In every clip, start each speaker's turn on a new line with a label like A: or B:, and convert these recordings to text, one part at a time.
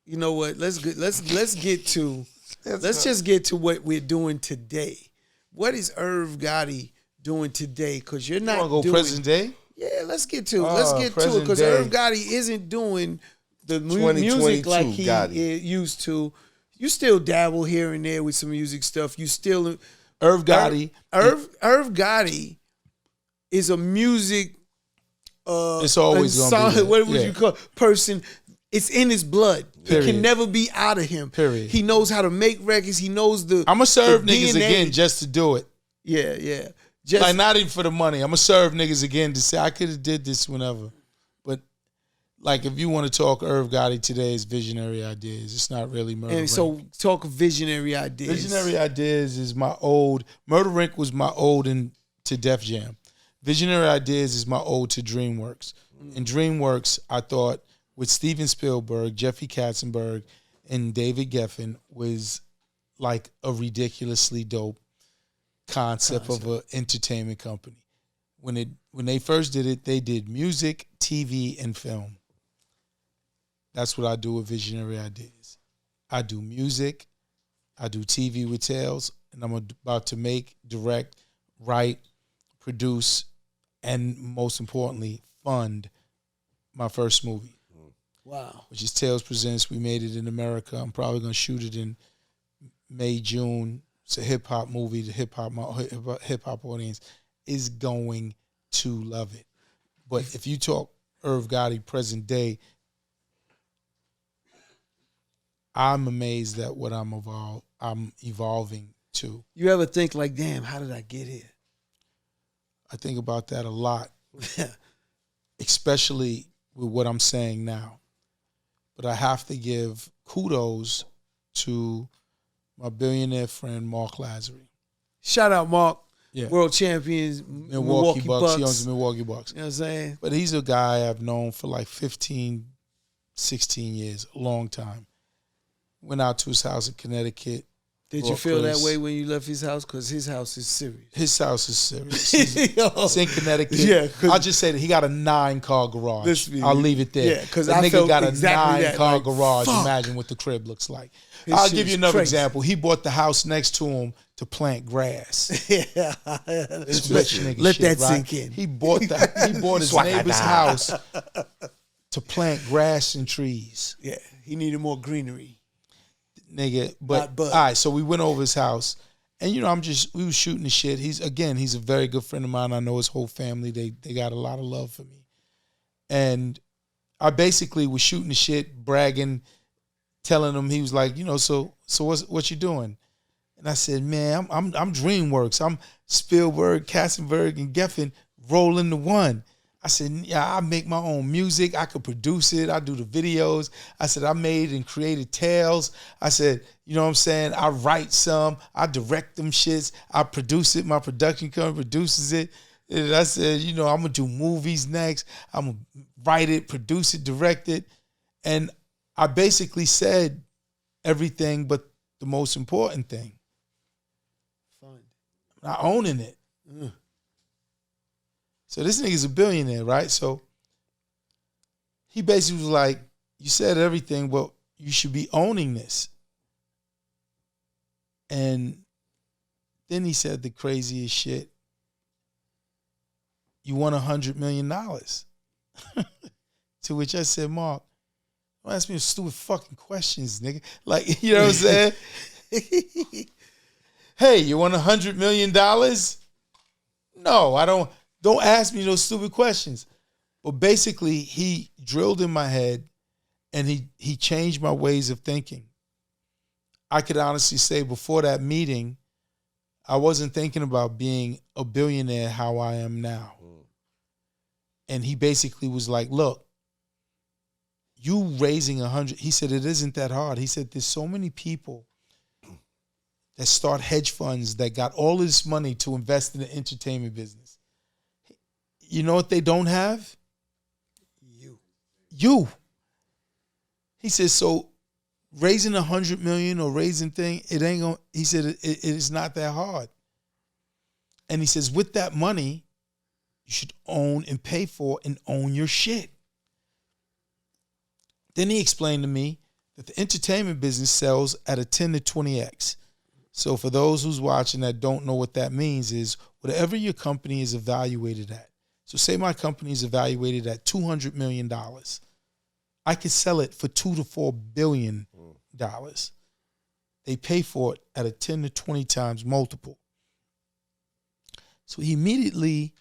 A: You know what? Let's get to just get to what we're doing today. What is Irv Gotti doing today? Because you're not
B: doing present day.
A: Yeah, let's get to it because Irv Gotti isn't doing the music like he used to. You still dabble here and there with some music stuff. You still
B: Irv Gotti.
A: Irv Gotti is a music.
B: It's always going to be.
A: What would you call it? Person? It's in his blood.
B: Period.
A: It can never be out of him.
B: Period.
A: He knows how to make records. He knows the.
B: I'm gonna serve
A: the
B: niggas
A: DNA.
B: again just to do it.
A: Yeah.
B: Like not even for the money. I'm gonna serve niggas again to say I could have did this whenever. But like if you want to talk Irv Gotti today's visionary ideas, it's not really Murder Rink.
A: So talk visionary ideas.
B: Visionary ideas is my old Murder Rink was my old to Def Jam. Visionary ideas is my ode to DreamWorks. In DreamWorks, I thought with Steven Spielberg, Jeffrey Katzenberg, and David Geffen was like a ridiculously dope concept of an entertainment company. When they first did it, they did music, TV, and film. That's what I do with Visionary Ideas. I do music, I do TV with Tales, and I'm about to make, direct, write, produce, and most importantly, fund my first movie.
A: Wow.
B: Which is Tales Presents. We made it in America. I'm probably going to shoot it in May, June. It's a hip-hop movie. The hip-hop audience is going to love it. But if you talk Irv Gotti present day, I'm amazed at what I'm evolving to.
A: You ever think like, damn, how did I get here?
B: I think about that a lot, especially with what I'm saying now. But I have to give kudos to my billionaire friend, Mark Lasry.
A: Shout out, Mark.
B: Yeah.
A: World champions,
B: Milwaukee Bucks. He owns the Milwaukee Bucks.
A: You know what I'm saying?
B: But he's a guy I've known for like 15, 16 years, a long time. Went out to his house in Connecticut.
A: Did you feel that way when you left his house? Because his house is serious.
B: His house is serious. It's in Connecticut. Yeah, I'll just say that he got a 9-car garage. I'll leave it there.
A: Yeah, because
B: the
A: I
B: nigga
A: felt
B: got a
A: exactly
B: 9-car
A: like,
B: garage.
A: fuck.
B: Imagine what the crib looks like. I'll give you another example. He bought the house next to him to plant grass.
A: Yeah,
B: this rich nigga
A: let
B: shit,
A: that
B: right?
A: sink in.
B: He bought his neighbor's house to plant grass and trees.
A: Yeah, he needed more greenery.
B: Nigga, but all right, so we went over his house, and we was shooting the shit. He's a very good friend of mine. I know his whole family. They got a lot of love for me, and I basically was shooting the shit, bragging, telling him. He was like, so what you doing? And I said, man, I'm DreamWorks. I'm Spielberg, Katzenberg, and Geffen rolling the one. I said, yeah, I make my own music. I could produce it. I do the videos. I said, I made and created Tales. I said, you know what I'm saying? I write some. I direct them shits. I produce it. My production company produces it. And I said, I'm going to do movies next. I'm going to write it, produce it, direct it. And I basically said everything but the most important thing.
A: Fun.
B: Not owning it. So this nigga's a billionaire, right? So he basically was like, you said everything, but you should be owning this. And then he said the craziest shit. You won $100 million. To which I said, Mark, don't ask me stupid fucking questions, nigga. Like, you know what I'm saying? Hey, you won $100 million? No, I don't. Don't ask me those stupid questions. But basically, he drilled in my head and he changed my ways of thinking. I could honestly say before that meeting, I wasn't thinking about being a billionaire how I am now. And he basically was like, look, you raising 100, he said, it isn't that hard. He said, there's so many people that start hedge funds that got all this money to invest in the entertainment business. You know what they don't have? You. He says, so raising 100 million or raising thing, it ain't gonna, he said, it is not that hard. And he says, with that money, you should own and pay for and own your shit. Then he explained to me that the entertainment business sells at a 10 to 20x. So for those who's watching that don't know what that means is whatever your company is evaluated at. So say my company is evaluated at $200 million. I could sell it for $2 to $4 billion. They pay for it at a 10 to 20 times multiple. So immediately,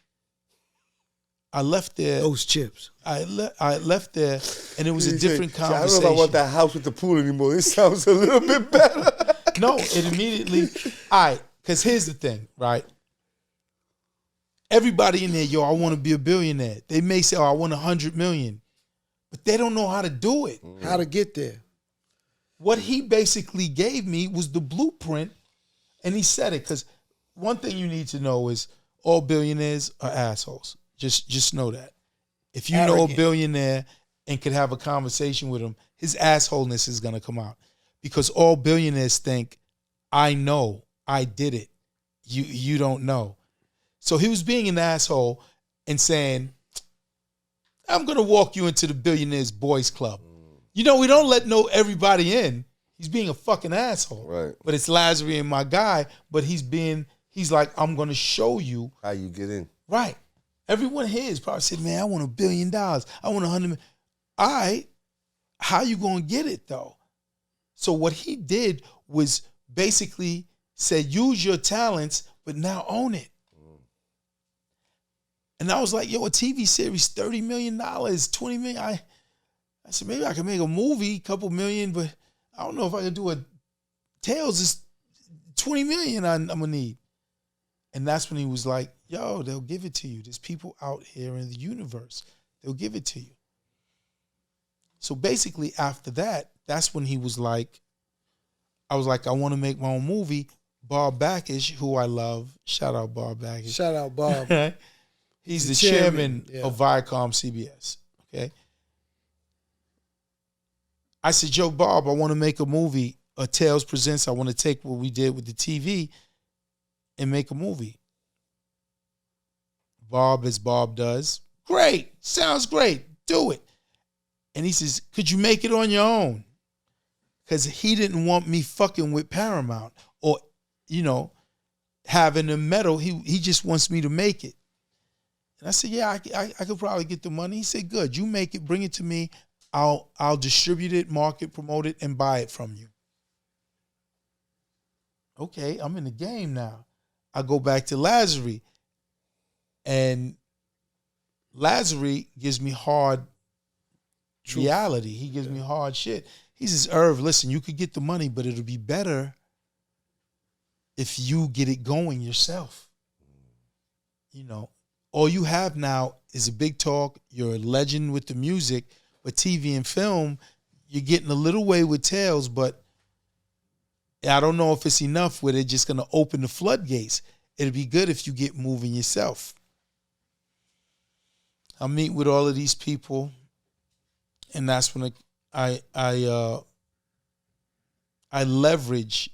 B: I left there.
A: Those chips.
B: I left there, and it was a different conversation.
C: I don't know if I want that house with the pool anymore. It sounds a little bit better.
B: No, it immediately, because here's the thing, right? Everybody in there, yo, I want to be a billionaire. They may say, oh, I want 100 million, but they don't know how to do it.
A: How to get there.
B: What he basically gave me was the blueprint, and he said it, because one thing you need to know is all billionaires are assholes. Just know that. If you know a billionaire and could have a conversation with him, his assholeness is going to come out. Because all billionaires think, I know, I did it. You don't know. So he was being an asshole and saying, I'm going to walk you into the Billionaires Boys Club. You know, we don't let everybody in. He's being a fucking asshole.
C: Right.
B: But it's Lasry and my guy, but he's like, I'm going to show you.
C: How you get in.
B: Right. Everyone here is probably saying, man, I want $1 billion. I want 100 million. All right. How you going to get it, though? So what he did was basically said, use your talents, but now own it. And I was like, yo, a TV series, $30 million, $20 million. I said, maybe I can make a movie, couple million, but I don't know if I can do a Tales. Is $20 million I'm going to need. And that's when he was like, yo, they'll give it to you. There's people out here in the universe. They'll give it to you. So basically after that, that's when he was like, I was like, I want to make my own movie. Bob Baccus, who I love, shout out Bob Baccus.
A: Shout out Bob.
B: He's the chairman of Viacom CBS, okay? I said, Joe, Bob, I want to make a movie, a Tales Presents. I want to take what we did with the TV and make a movie. Bob, as Bob does, great, sounds great, do it. And he says, could you make it on your own? Because he didn't want me fucking with Paramount or, having a medal. He just wants me to make it. And I said, yeah, I could probably get the money. He said, good, you make it, bring it to me. I'll distribute it, market, promote it, and buy it from you. Okay, I'm in the game now. I go back to Lasry. And Lasry gives me hard reality. He gives me hard shit. He says, Irv, listen, you could get the money, but it'll be better if you get it going yourself. All you have now is a big talk. You're a legend with the music, but TV and film, you're getting a little way with Tales, but I don't know if it's enough where they're just going to open the floodgates. It'd be good if you get moving yourself. I meet with all of these people, and that's when I leverage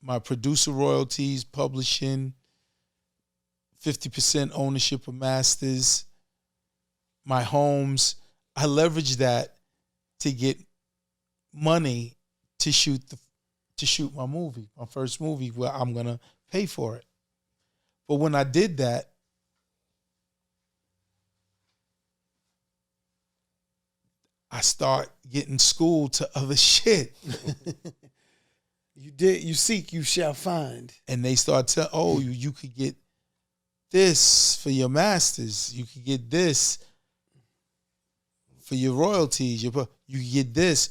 B: my producer royalties, publishing, 50% ownership of masters, my homes. I leverage that to get money to shoot my movie, my first movie, where I'm gonna pay for it. But when I did that, I start getting schooled to other shit.
A: You seek, you shall find.
B: And they start to, you could get this for your masters. You could get this for your royalties. You could get this.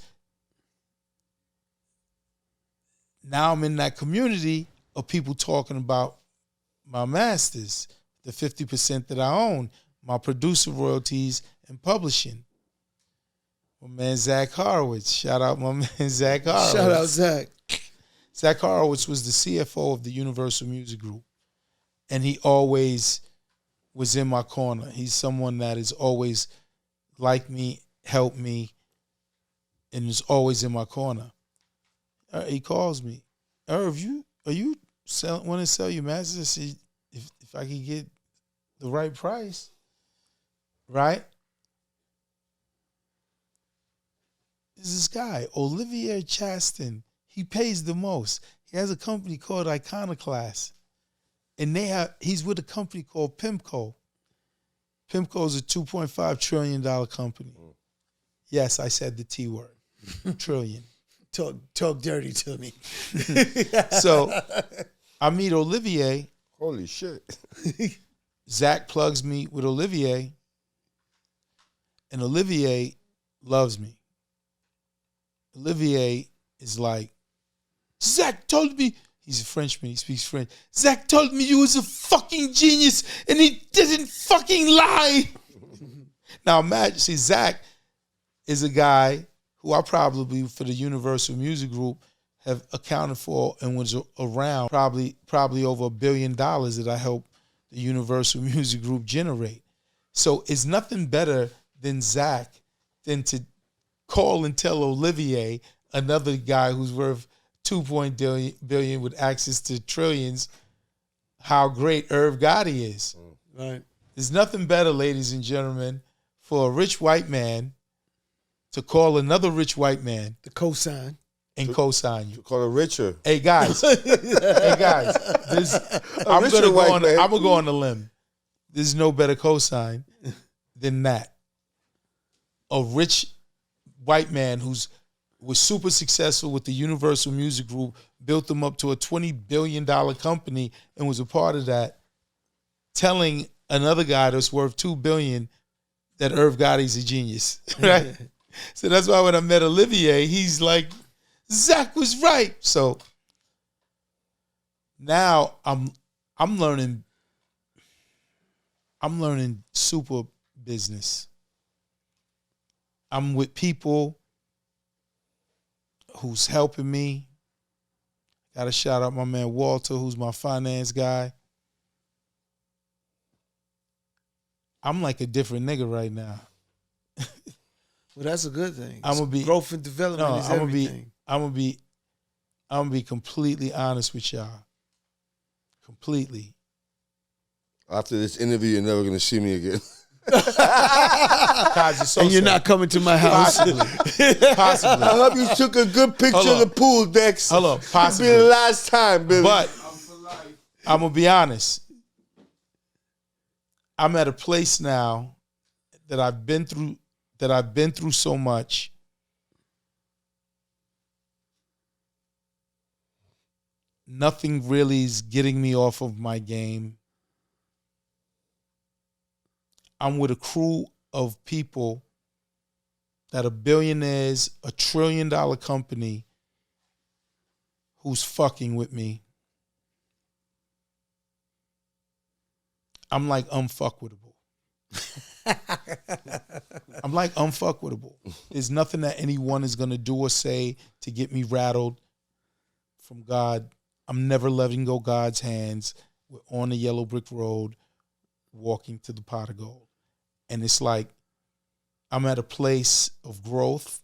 B: Now I'm in that community of people talking about my masters, the 50% that I own, my producer royalties and publishing. My man Zach Horowitz. Shout out my man Zach Horowitz.
A: Shout out Zach.
B: Zach Horowitz was the CFO of the Universal Music Group. And he always was in my corner. He's someone that is always liked me, helped me, and is always in my corner. He calls me, Irv, want to sell your masters? I said, if I could get the right price, right? is this guy, Olivier Chastain. He pays the most. He has a company called Iconoclast. And he's with a company called PIMCO. PIMCO is a $2.5 trillion company. Yes, I said the T word. Trillion.
A: Talk dirty to me.
B: So I meet Olivier.
C: Holy shit.
B: Zach plugs me with Olivier. And Olivier loves me. Olivier is like, Zach told me, he's a Frenchman, he speaks French. Zach told me you was a fucking genius and he didn't fucking lie. Now imagine, see, Zach is a guy who I probably, for the Universal Music Group, have accounted for and was around probably over $1 billion that I helped the Universal Music Group generate. So it's nothing better than Zach than to call and tell Olivier, another guy who's worth $2 billion with access to trillions, how great Irv Gotti is.
A: Right.
B: There's nothing better, ladies and gentlemen, for a rich white man to call another rich white man
A: the cosign
B: and co-sign you.
C: Call it richer.
B: Hey guys, I'm gonna go on a limb. There's no better cosign than that. A rich white man was super successful with the Universal Music Group, built them up to a $20 billion company, and was a part of that, telling another guy that's worth $2 billion that Irv Gotti's a genius, right? So that's why when I met Olivier, he's like, Zach was right. So now I'm learning super business. I'm with people who's helping me. Got to shout out my man Walter, who's my finance guy. I'm like a different nigga right now.
A: Well, that's a good thing.
B: I'm gonna be
A: growth and development is everything.
B: I'm gonna be completely honest with y'all. Completely.
C: After this interview, you're never gonna see me again.
A: And you're not coming to my house.
B: Possibly.
C: I hope you took a good picture of the pool decks.
B: Hello, possibly.
C: It'll be the last time, Billy.
B: But I'm gonna be honest. I'm at a place now that I've been through so much. Nothing really is getting me off of my game. I'm with a crew of people that are billionaires, a $1 trillion company who's fucking with me. I'm like unfuckwittable. I'm like unfuckwittable. There's nothing that anyone is going to do or say to get me rattled from God. I'm never letting go God's hands. We're on the yellow brick road, walking to the pot of gold. And it's like I'm at a place of growth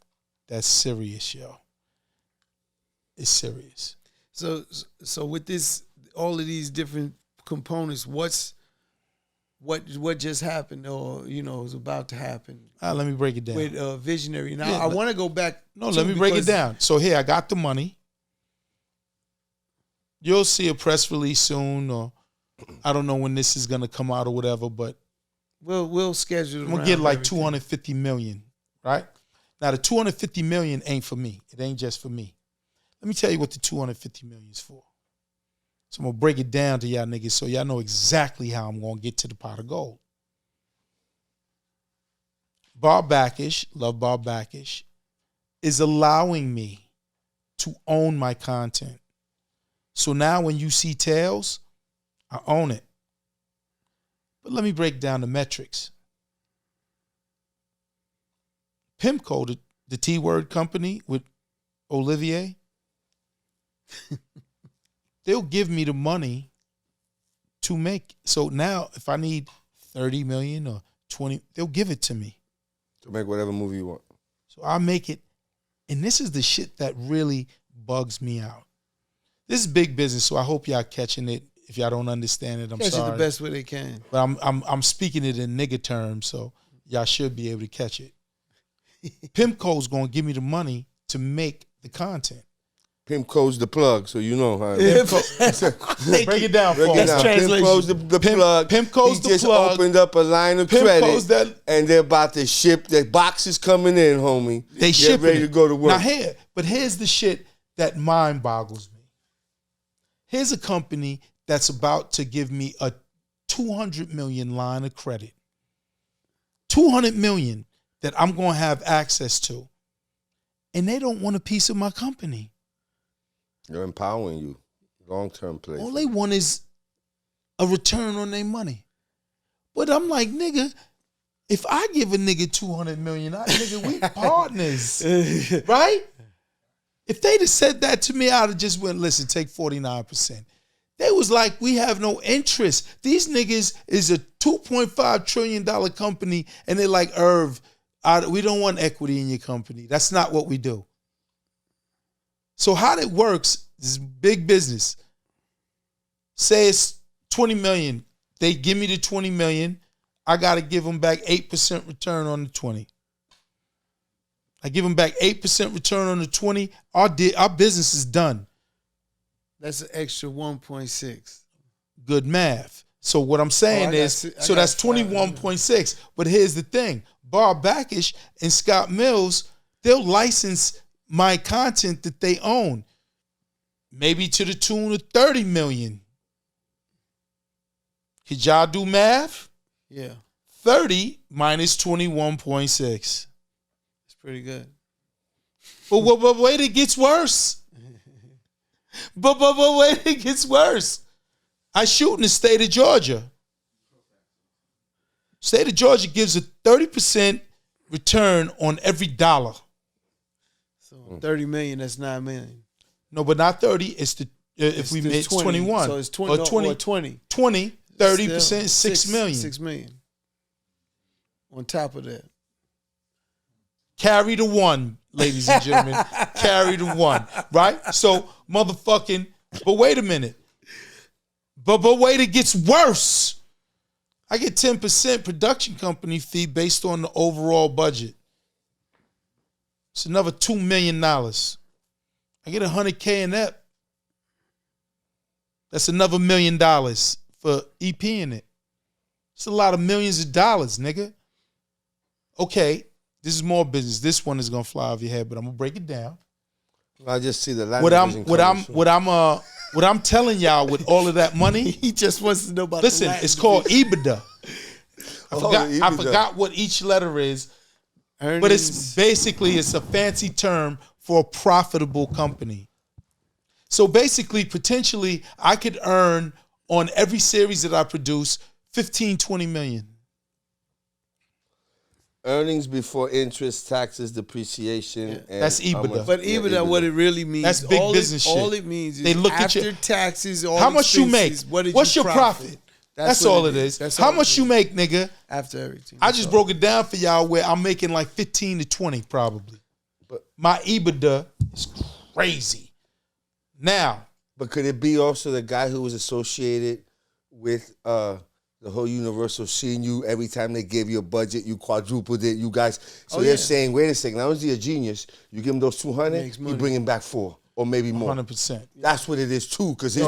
B: that's serious, yo. It's serious.
A: So with this, all of these different components, what just happened or, is about to happen?
B: Let me break it down.
A: With Visionary. Now, I want to go back.
B: No, let me break it down. So here, I got the money. You'll see a press release soon, or I don't know when this is going to come out or whatever, but
A: we'll schedule it.
B: I'm going to get like $250 million, right? Now, the $250 million ain't for me. It ain't just for me. Let me tell you what the $250 million is for. So I'm going to break it down to y'all niggas so y'all know exactly how I'm going to get to the pot of gold. Bob Baccus, love Bob Baccus, is allowing me to own my content. So now when you see tails, I own it. But let me break down the metrics. PIMCO, the T-word company with Olivier, they'll give me the money to make. So now if I need 30 million or 20, they'll give it to me.
C: To make whatever movie you want.
B: So I make it. And this is the shit that really bugs me out. This is big business, so I hope y'all catching it. If y'all don't understand it, I'm sorry.
A: Catch it the best way they can.
B: But I'm speaking it in nigga terms, so y'all should be able to catch it. PIMCO's going to give me the money to make the content.
C: PIMCO's the plug, so you know how.
B: Break it down for me.
C: PIMCO's the plug.
B: PIMCO's the plug. He just opened
C: up a line of credit, and they're about to ship. The box is coming in, homie.
B: They ship
C: ready to go to work.
B: Now here's the shit that mind boggles me. Here's a company that's about to give me a $200 million line of credit. $200 million that I'm going to have access to. And they don't want a piece of my company.
C: They're empowering you. Long-term play.
B: All they want is a return on their money. But I'm like, nigga, if I give a nigga $200 million, nigga, we partners. Right? If they'd have said that to me, I'd have just went, listen, take 49%. They was like, we have no interest. These niggas is a $2.5 trillion company, and they're like, Irv, we don't want equity in your company. That's not what we do. So how that works is big business. Say it's $20 million. They give me the $20 million. I got to give them back 8% return on the 20. I give them back 8% return on the 20. Our business is done.
A: That's an extra 1.6.
B: Good math. So what I'm saying that's 21.6. But here's the thing. Bob Baccus and Scott Mills, they'll license my content that they own. Maybe to the tune of $30 million. Could y'all do math?
A: Yeah.
B: 30 minus 21.6.
A: It's pretty good.
B: But wait, it gets worse. But wait, it gets worse. I shoot in the state of Georgia. State of Georgia gives a 30% return on every dollar.
A: So 30 million, that's 9 million.
B: No, but not 30. It's the if we made 21.
A: So it's 20 or 20.
B: 20, 30%, 6 million.
A: 6 million. On top of that.
B: Carry the one, ladies and gentlemen. Carry the one. Right? So, motherfucking, but wait a minute. But wait, it gets worse. I get 10% production company fee based on the overall budget. It's another $2 million. I get $100K in that. That's another $1 million for EP in it. It's a lot of millions of dollars, nigga. Okay, this is more business. This one is gonna fly off your head, but I'm gonna break it down.
C: I just see the
B: what I'm telling y'all with all of that money.
A: He just wants to know about.
B: Listen, it's called EBITDA. I forgot what each letter is, earnings. But it's a fancy term for a profitable company. So basically, potentially, I could earn on every series that I produce 15, 20 million.
C: Earnings before interest, taxes, depreciation.
B: Yeah. And that's EBITDA.
A: But EBITDA, what it really means,
B: that's big business shit.
A: All it means is
B: they look
A: after
B: at your,
A: taxes, all
B: how much you make? What's your profit? That's all it is. How much you make, nigga?
A: After everything.
B: I just broke it down for y'all where I'm making like 15 to 20 probably. But my EBITDA is crazy. Now.
C: But could it be also the guy who was associated with the whole Universal seeing you every time they gave you a budget, you quadrupled it, you guys. So they're saying, wait a second, not only is he a genius, you give him those 200, you bring him back 4 or maybe more.
B: 100%.
C: That's what it is too, because
B: his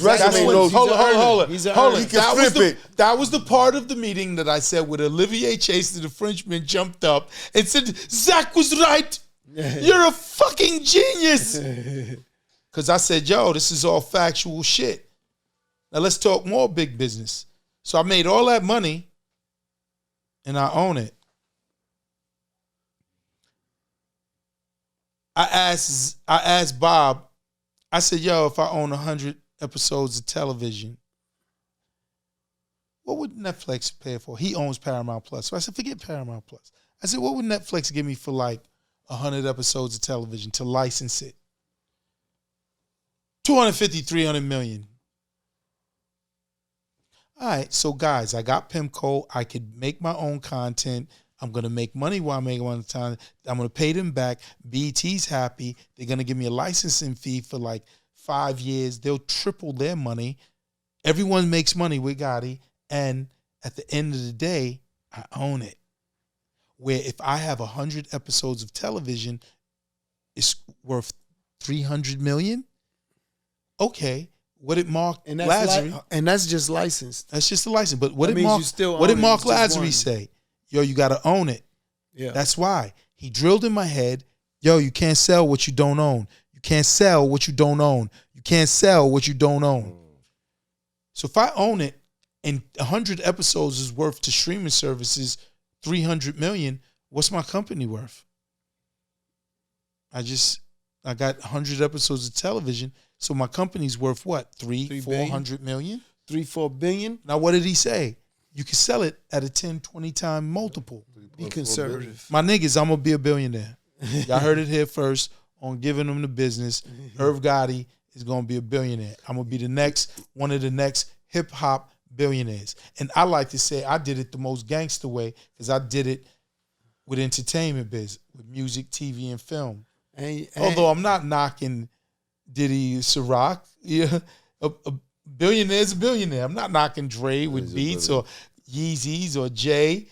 C: resume
B: knows. Hold on.
C: He can flip it.
B: That was the part of the meeting that I said with Olivier Chase, the Frenchman jumped up and said, Zach was right. You're a fucking genius. Because I said, yo, this is all factual shit. Now let's talk more big business. So I made all that money, and I own it. I asked Bob, I said, yo, if I own 100 episodes of television, what would Netflix pay for? He owns Paramount Plus. So I said, forget Paramount Plus. I said, what would Netflix give me for like 100 episodes of television to license it? 250, 300 million. All right, so guys, I got PIMCO. I could make my own content. I'm going to make money while I'm making one time. I'm going to pay them back. BET's happy. They're going to give me a licensing fee for like 5 years. They'll triple their money. Everyone makes money with Gotti. And at the end of the day, I own it. where if I have 100 episodes of television, it's worth $300 million. Okay, what did Mark Lasry?
A: And that's just licensed.
B: That's just a license. But what did Mark Lasry say? Yo, you got to own it.
A: Yeah,
B: that's why he drilled in my head. Yo, you can't sell what you don't own. You can't sell what you don't own. You can't sell what you don't own. So if I own it, and 100 episodes is worth to streaming services $300 million, what's my company worth? I got 100 episodes of television, so my company's worth what? 400 million?
A: 4 billion?
B: Now what did he say? You can sell it at a 10, 20 time multiple.
A: Be conservative.
B: My niggas, I'm gonna be a billionaire. Y'all heard it here first on Giving Them the Business. Irv Gotti is gonna be a billionaire. I'm gonna be one of the next hip hop billionaires. And I like to say I did it the most gangster way because I did it with entertainment biz, with music, TV, and film. Although I'm not knocking Diddy, Ciroc, yeah, a billionaire's a billionaire. I'm not knocking Dre with Beats or Yeezys or Jay,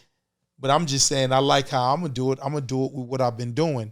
B: but I'm just saying I like how I'm gonna do it. I'm gonna do it with what I've been doing.